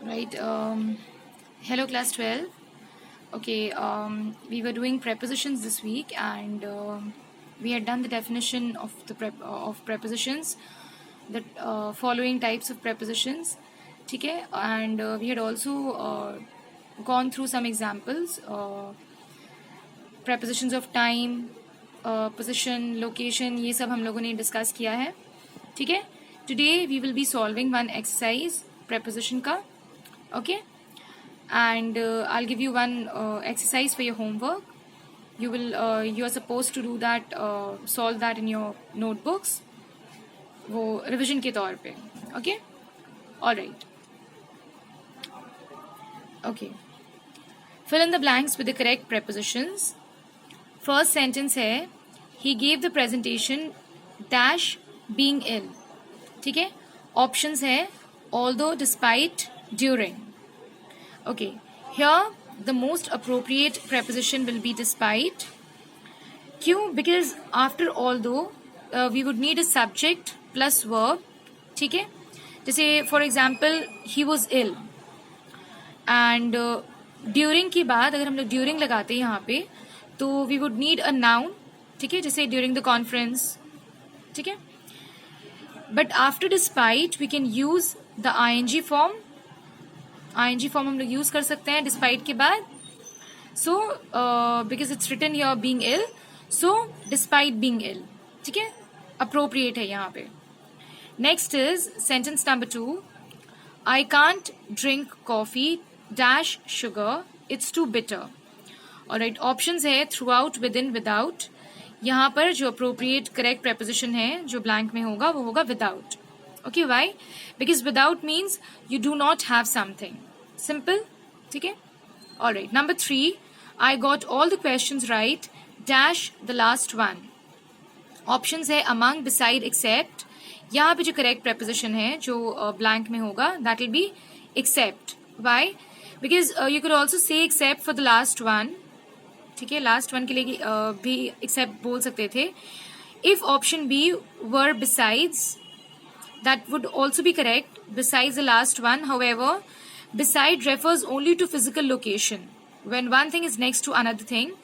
Right. Hello, class 12. Okay. We were doing prepositions this week, and we had done the definition of of prepositions, the following types of prepositions. Okay, and we had also gone through some examples. Prepositions of time, position, location, ये सब हम लोगों ने discuss किया है. ठीक है. Today we will be solving one exercise preposition का. Okay. And I'll give you one exercise for your homework. You are supposed to do that, solve that in your notebooks, वो revision के तौर पे. Okay. All right. Okay. Fill in the blanks with the correct prepositions. First sentence है, he gave the presentation dash being ill. ठीक है. Options है, although, despite, during. Okay, here the most appropriate preposition will be despite. क्यों? Because after although we would need a subject plus verb. ठीक है. जैसे for example he was ill and during के बाद अगर हम लोग during लगाते हैं यहाँ पे तो we would need a noun. ठीक है. जैसे during the conference. ठीक है. But after despite we can use the ing form. ing form हम लोग यूज कर सकते हैं डिस्पाइट के बाद. So because it's written here being ill, so despite being ill. ठीक है. अप्रोप्रिएट है यहाँ पे. Next is sentence number 2. I can't drink coffee dash sugar, it's too bitter. Alright. Options है throughout, within, without. यहाँ पर जो appropriate correct preposition है जो ब्लैंक में होगा वो होगा without. Okay, why? Because without means you do not have something. Simple. Okay? Alright. Number 3. I got all the questions right. Dash the last one. Options है among, beside, except. यहाँ पे जो correct preposition है जो blank में होगा that will be except. Why? Because you could also say except for the last one. ठीक है. Last one के लिए भी except बोल सकते थे. If option B were besides, that would also be correct, besides the last one. However, beside refers only to physical location. When one thing is next to another thing.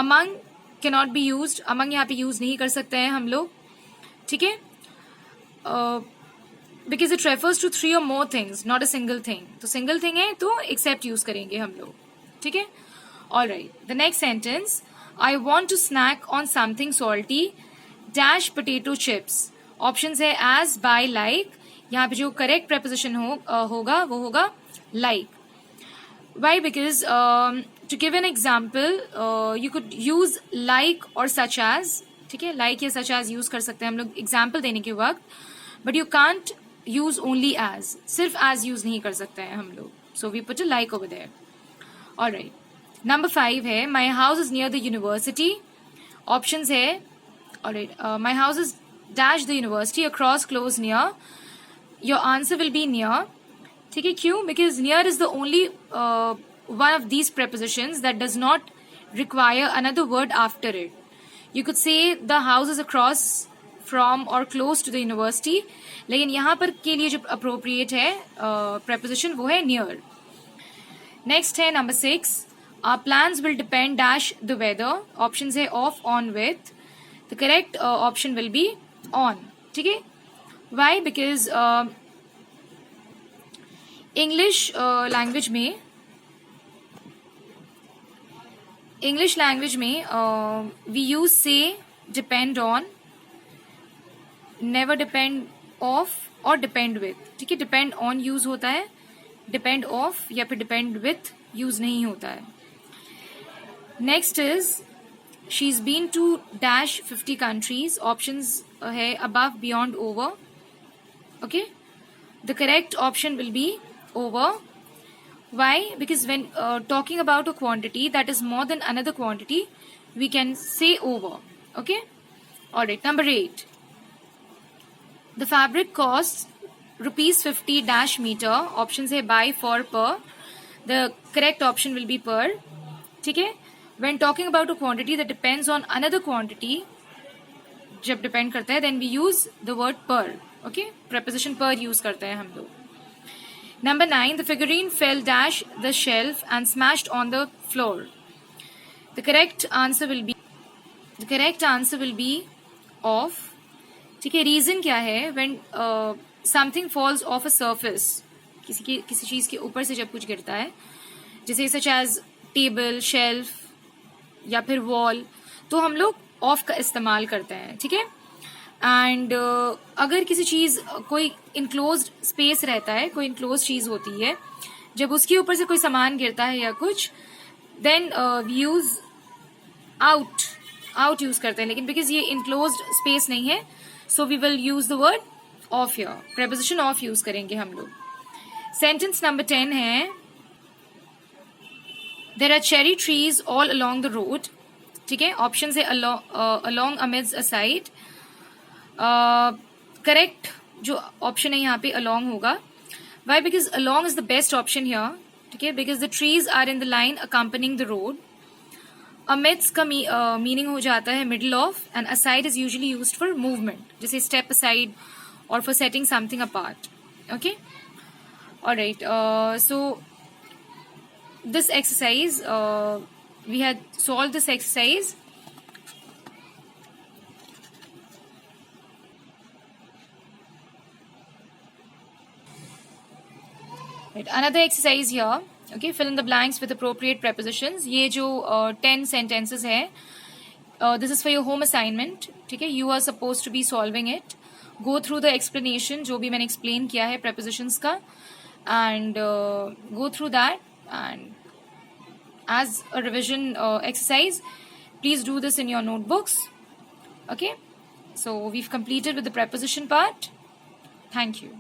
Among cannot be used. Among यहाँ पे use नहीं कर सकते हैं हम लोग. ठीक है. Because it refers to 3 or more things, not a single thing. तो single thing है तो except use करेंगे हम लोग. ठीक है. Alright. The next sentence. I want to snack on something salty dash potato chips. Option है एज, बाय, लाइक. यहाँ पे जो करेक्ट preposition होगा वो होगा like. Why? Because to give an example you could use like और such as. ठीक है. लाइक या सच एज यूज कर सकते हैं हम लोग एग्जाम्पल देने के वक्त, but you can't use only as. सिर्फ एज यूज नहीं कर सकते हैं हम लोग. So we put a like over there. Alright. Number 5 है my house is near the university. Option है alright. My house is dash the university, across, close, near. Your answer will be near. ठीक है. क्यों? Because near is the only one of these prepositions that does not require another word after it. You could say the house is across from or close to the university. लेकिन यहाँ पर के लिए जो appropriate है preposition वो है near. Next है number 6. Our plans will depend dash the weather. Options है off, on, with. The correct option will be on. ठीक है. Why? Because English language में we use say, depend on, never depend off और depend with. ठीक है. depend on use होता है, depend off या फिर depend with use नहीं होता है. Next is she's been to dash 50 countries. Options है above, beyond, over. Okay. The correct option will be over. Why? Because when talking about a quantity that is more than another quantity, we can say over. Okay. Alright. Number 8. The fabric costs rupees 50 dash meter. Options है by, for, per. The correct option will be per. ठीक है. When talking about a quantity that depends on another quantity, जब depend करता है then we use the word per. Okay. preposition per use करते हैं हम लोग. Number 9, the figurine fell dash the shelf and smashed on the floor. The correct answer will be off. ठीक है, reason क्या है? When something falls off a surface, किसी चीज के ऊपर से जब कुछ गिरता है, जैसे सच एज टेबल, शेल्फ या फिर वॉल, तो हम लोग ऑफ का इस्तेमाल करते हैं. ठीक है. एंड अगर किसी चीज, कोई इनक्लोज्ड स्पेस रहता है, कोई इनक्लोज चीज होती है, जब उसके ऊपर से कोई सामान गिरता है या कुछ, then we use out use करते हैं. लेकिन बिकॉज ये इनक्लोज्ड स्पेस नहीं है, so we will use the word of here. Preposition of use करेंगे हम लोग. सेंटेंस नंबर 10 है, there are cherry trees all along the road. ठीक है, ऑप्शन है अलोंग, अमिड्स, असाइड. करेक्ट जो ऑप्शन है यहाँ पे अलोंग होगा. Why? Because along is the best option here. ठीक है, because the trees are in the line accompanying the road. Amidst का मीनिंग हो जाता है middle of, and aside is usually used for movement, जैसे स्टेप असाइड और for setting something apart. Okay, alright. So this exercise, we had solved this exercise. Right, another exercise here. Okay, fill in the blanks with appropriate prepositions. ये जो 10 sentences है, this is for your home assignment. ठीक है, you are supposed to be solving it. Go through the explanation, जो भी मैंने explain किया है prepositions का, and go through that. And as a revision exercise, please do this in your notebooks. Okay, so we've completed with the preposition part. Thank you.